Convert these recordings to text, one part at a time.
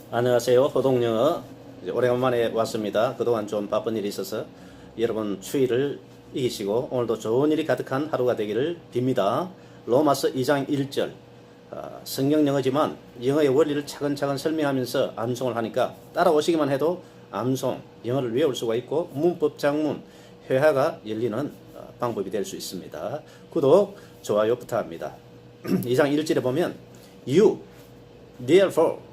안녕하세요. 호동영어 이제 오래간만에 왔습니다. 그동안 좀 바쁜 일이 있어서 여러분 추위를 이기시고 오늘도 좋은 일이 가득한 하루가 되기를 빕니다. 로마서 2장 1절 성경 영어지만 영어의 원리를 차근차근 설명하면서 암송을 하니까 따라오시기만 해도 암송, 영어를 외울 수가 있고 문법 장문, 회화가 열리는 방법이 될 수 있습니다. 구독, 좋아요 부탁합니다. 2장 1절에 보면 You, therefore는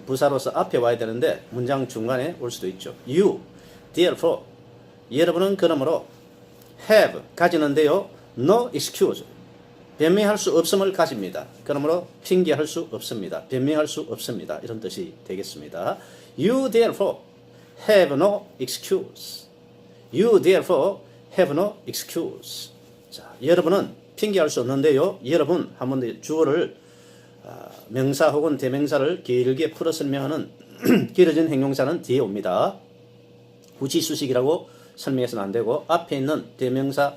부사로서 앞에 와야 되는데 문장 중간에 올 수도 있죠. You, therefore, 여러분은 그러므로 have, 가지는데요. no excuse, 변명할 수 없음을 가집니다. 그러므로 핑계할 수 없습니다. 변명할 수 없습니다. 이런 뜻이 되겠습니다. You therefore have no excuse. You therefore have no excuse. 자, 여러분은 핑계할 수 없는데요. 여러분 한 번 주어를 명사 혹은 대명사를 길게 풀어 설명하는 길어진 행용사는 뒤에 옵니다. 후치수식이라고 설명해서는 안 되고 앞에 있는 대명사,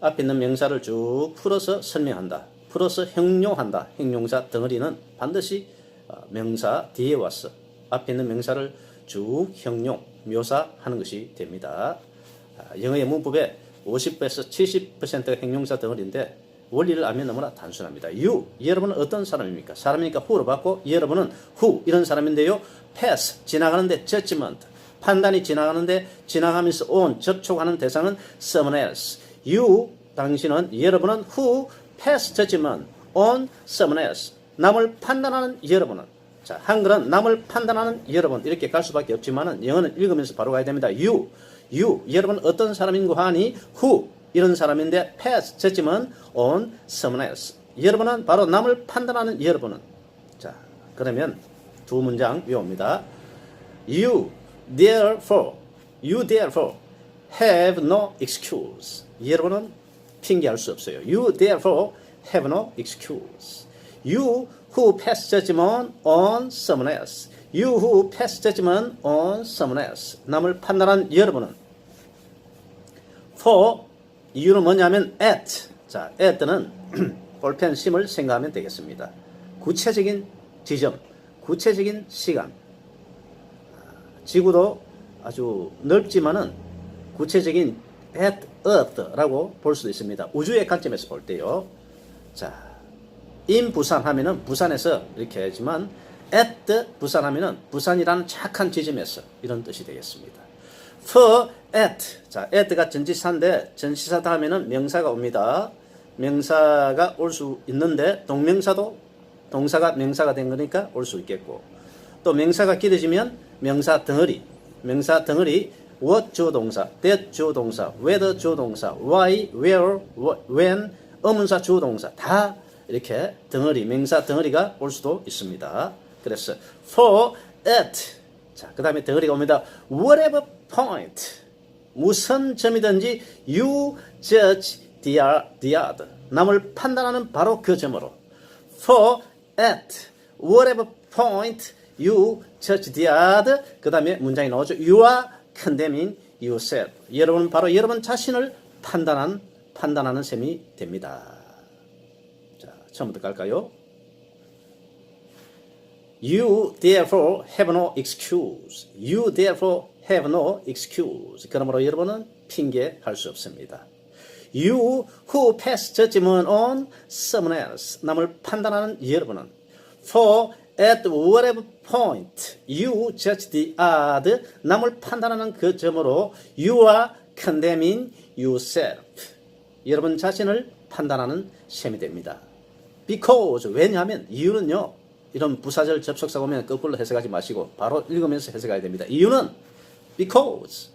앞에 있는 명사를 쭉 풀어서 설명한다. 풀어서 형용한다. 형용사 덩어리는 반드시 명사 뒤에 와서 앞에 있는 명사를 쭉 형용, 묘사하는 것이 됩니다. 영어의 문법의 50에서 70%가 형용사 덩어리인데 원리를 알면 너무나 단순합니다. You, 여러분은 어떤 사람입니까? 사람이니까 who로 받고 여러분은 who, 이런 사람인데요. pass, 지나가는데 judgment, 판단이 지나가는데 지나가면서 on, 접촉하는 대상은 someone else. You, 당신은, 여러분은 who pass judgment on someone else. 남을 판단하는 여러분은. 자, 한글은 남을 판단하는 여러분 이렇게 갈 수밖에 없지만은 영어는 읽으면서 바로 가야 됩니다. You, 여러분 어떤 사람인고 하니 who, 이런 사람인데 pass, judgment on someone else. 여러분은 바로 남을 판단하는 여러분은. 자, 그러면 두 문장 외웁니다. You therefore have no excuse. 여러분은 핑계할 수 없어요. You therefore have no excuse. You who pass judgment on someone else. You who pass judgment on someone else. 남을 판단하는 여러분은. For 이유는 뭐냐면 at. 자, at는 볼펜 심을 생각하면 되겠습니다. 구체적인 지점, 구체적인 시간. 지구도 아주 넓지만은 구체적인 at earth라고 볼 수도 있습니다. 우주의 관점에서 볼 때요. 자, in 부산 하면은 부산에서 이렇게 하지만 at 부산 하면은 부산이라는 착한 지점에서 이런 뜻이 되겠습니다. for at. 자, at가 전치사인데 전치사 다음에는 명사가 옵니다. 명사가 올 수 있는데 동명사도 동사가 명사가 된 거니까 올 수 있겠고 또 명사가 길어지면 명사 덩어리 what 주어 동사, that 주어 동사, whether 주어 동사, why, where, when, 의문사 주어 동사 다 이렇게 덩어리, 명사 덩어리가 올 수도 있습니다. 그래서 for at. 자, 그 다음에 덩어리가 옵니다. whatever point, 무슨 점이든지 you judge the other. 남을 판단하는 바로 그 점으로. For at whatever point you judge the other. 그 다음에 문장이 나오죠. You are condemning yourself. 여러분은 바로 여러분 자신을 판단하는 셈이 됩니다. 자, 처음부터 갈까요? You therefore have no excuse. You therefore have no excuse. 그러므로 여러분은 핑계할 수 없습니다. You who pass judgment on someone else. 남을 판단하는 여러분은 For at whatever point you judge the other. 남을 판단하는 그 점으로 You are condemning yourself. 여러분 자신을 판단하는 셈이 됩니다. Because, 왜냐하면 이유는요. 이런 부사절 접속사 오면 거꾸로 해석하지 마시고 바로 읽으면서 해석해야 됩니다. 이유는 because.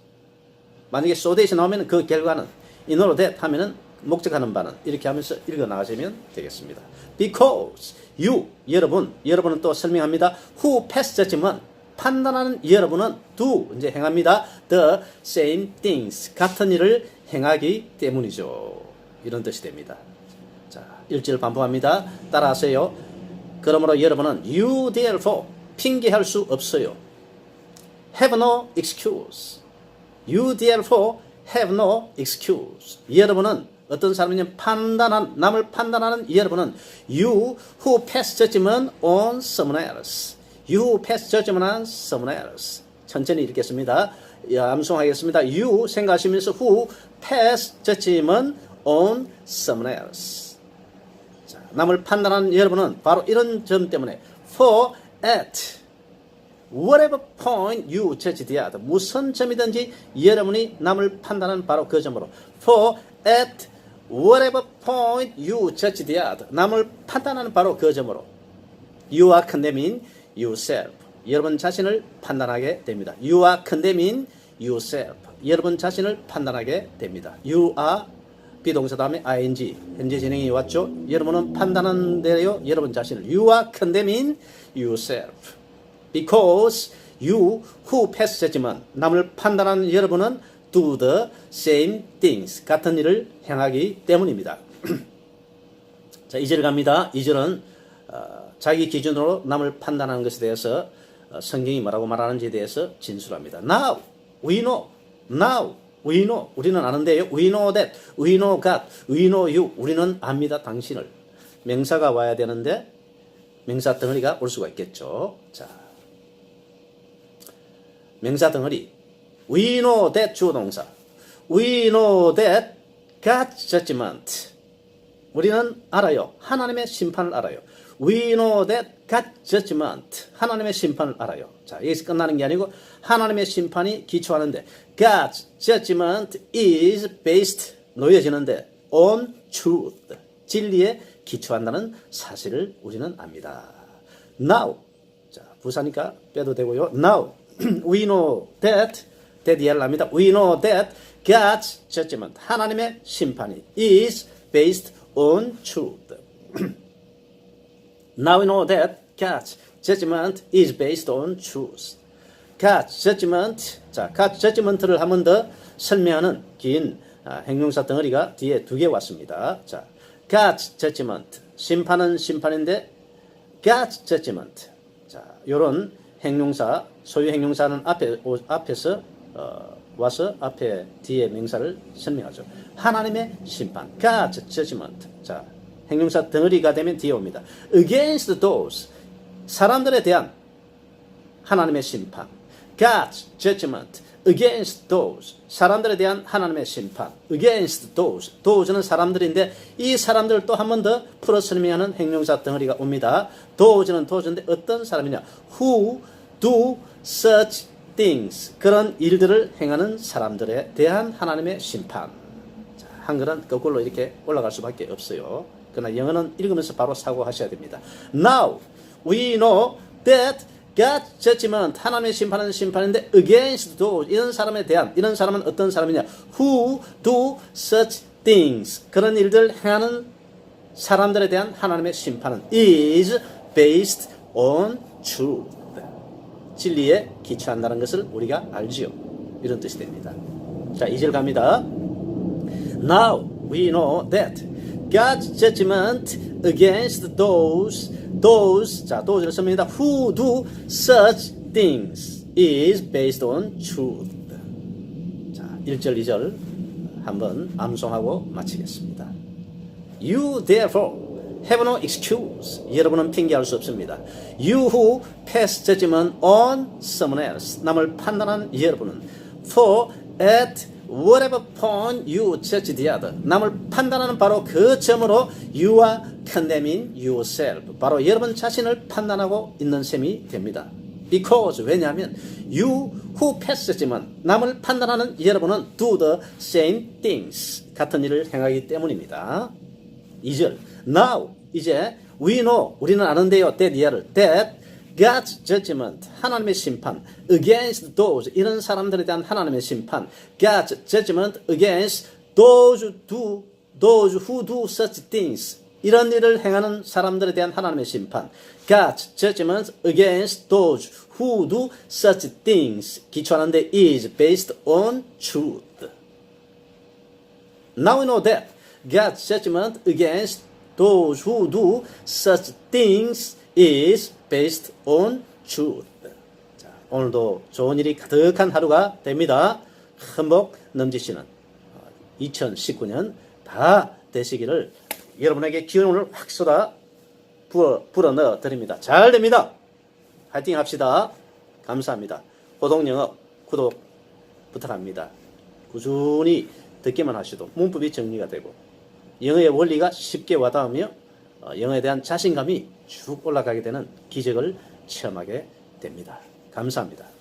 만약에 so that이 나오면 그 결과는 in order that 하면은 목적하는 바는 이렇게 하면서 읽어 나가시면 되겠습니다. Because you, 여러분은 또 설명합니다. Who pass judgment, 판단하는 여러분은 do, 이제 행합니다. The same things, 같은 일을 행하기 때문이죠. 이런 뜻이 됩니다. 자, 1절 반복합니다. 따라하세요. 그러므로 여러분은 you therefore 핑계할 수 없어요. have no excuse. You therefore have no excuse. 여러분은 어떤 사람이냐 남을 판단하는 여러분은 you who pass judgment on someone else. You pass judgment on someone else. 천천히 읽겠습니다. 암송하겠습니다. You 생각하시면서 who pass judgment on someone else. 자, 남을 판단하는 여러분은 바로 이런 점 때문에 for at whatever point you judge the other. 무슨 점이든지 여러분이 남을 판단하는 바로 그 점으로 for at whatever point you judge the other. 남을 판단하는 바로 그 점으로 you are condemning yourself. 여러분 자신을 판단하게 됩니다. You are condemning yourself. 여러분 자신을 판단하게 됩니다. You are 비동사 다음에 ing 현재 진행이 왔죠. 여러분은 판단하는 대로 여러분 자신을 You are condemning yourself. Because you who pass judgment 남을 판단하는 여러분은 do the same things 같은 일을 행하기 때문입니다. 자, 2절 갑니다. 2절은 자기 기준으로 남을 판단하는 것에 대해서 성경이 뭐라고 말하는지에 대해서 진술합니다. Now we know. Now we know. 우리는 아는데요. We know that. We know God. We know you. 우리는 압니다. 당신을. 명사가 와야 되는데 명사 덩어리가 올 수가 있겠죠. 자, 명사 덩어리. We know that 주동사. We know that God's judgment. 우리는 알아요. 하나님의 심판을 알아요. We know that God's judgment. 하나님의 심판을 알아요. 자, 여기서 끝나는 게 아니고 하나님의 심판이 기초하는데 God's judgment is based 놓여지는데 on truth. 진리에 기초한다는 사실을 우리는 압니다. Now. 자, 부사니까 빼도 되고요. Now we know that 이해를 합니다. We know that God's judgment. 하나님의 심판이 is based on truth. Now we know that God's judgment is based on truth. God's judgment. 자, God's judgment를 한 번 더 설명하는 긴 행동사 덩어리가 뒤에 두 개 왔습니다. 자, God's judgment. 심판은 심판인데 God's judgment. 자, 요런 행동사, 소유 행동사는 앞에서 와서 앞에 뒤에 명사를 설명하죠. 하나님의 심판. God's judgment. 자, 행동사 덩어리가 되면 뒤에 옵니다. Against those. 사람들에 대한 하나님의 심판. God's judgment. Against those. 사람들에 대한 하나님의 심판. Against those. those는 사람들인데 이 사람들을 또 한 번 더 풀어 설명하는 행동사 덩어리가 옵니다. those는 those인데 어떤 사람이냐. Who do such things. 그런 일들을 행하는 사람들에 대한 하나님의 심판. 자, 한글은 거꾸로 이렇게 올라갈 수밖에 없어요. 그러나 영어는 읽으면서 바로 사고하셔야 됩니다. Now we know that God's judgment. 하나님의 심판은 심판인데 against those. 이런 사람에 대한 이런 사람은 어떤 사람이냐. Who do such things. 그런 일들 행하는 사람들에 대한 하나님의 심판은 is based on truth. 진리에 기초한다는 것을 우리가 알지요. 이런 뜻이 됩니다. 자, 2절 갑니다. Now we know that God's judgment against those 자, those를 씁니다. Who do such things is based on truth. 자, 1절, 2절 한번 암송하고 마치겠습니다. You therefore have no excuse. 여러분은 핑계할 수 없습니다. You who pass judgment on someone else. 남을 판단한 여러분은 for at whatever point you judge the other. 남을 판단하는 바로 그 점으로 you are condemning yourself. 바로 여러분 자신을 판단하고 있는 셈이 됩니다. Because 왜냐하면 you who pass judgment. 남을 판단하는 여러분은 do the same things. 같은 일을 행하기 때문입니다. 2절. Now 이제 we know 우리는 아는데요. that 이하를 that God's judgment 하나님의 심판 against those 이런 사람들에 대한 하나님의 심판 God's judgment against those who do such things 이런 일을 행하는 사람들에 대한 하나님의 심판 God's judgment against those who do such things 기초하는데 is based on truth. Now we know that God's judgment against those who do such things is based on truth. 자, 오늘도 좋은 일이 가득한 하루가 됩니다. 큰 복 넘치시는 2019년 다 되시기를 여러분에게 기운을 확 쏟아 불어 넣어 드립니다. 잘 됩니다. 파이팅 합시다. 감사합니다. 호동영어 구독 부탁합니다. 꾸준히 듣기만 하셔도 문법이 정리가 되고 영어의 원리가 쉽게 와닿으며 영어에 대한 자신감이 쭉 올라가게 되는 기적을 체험하게 됩니다. 감사합니다.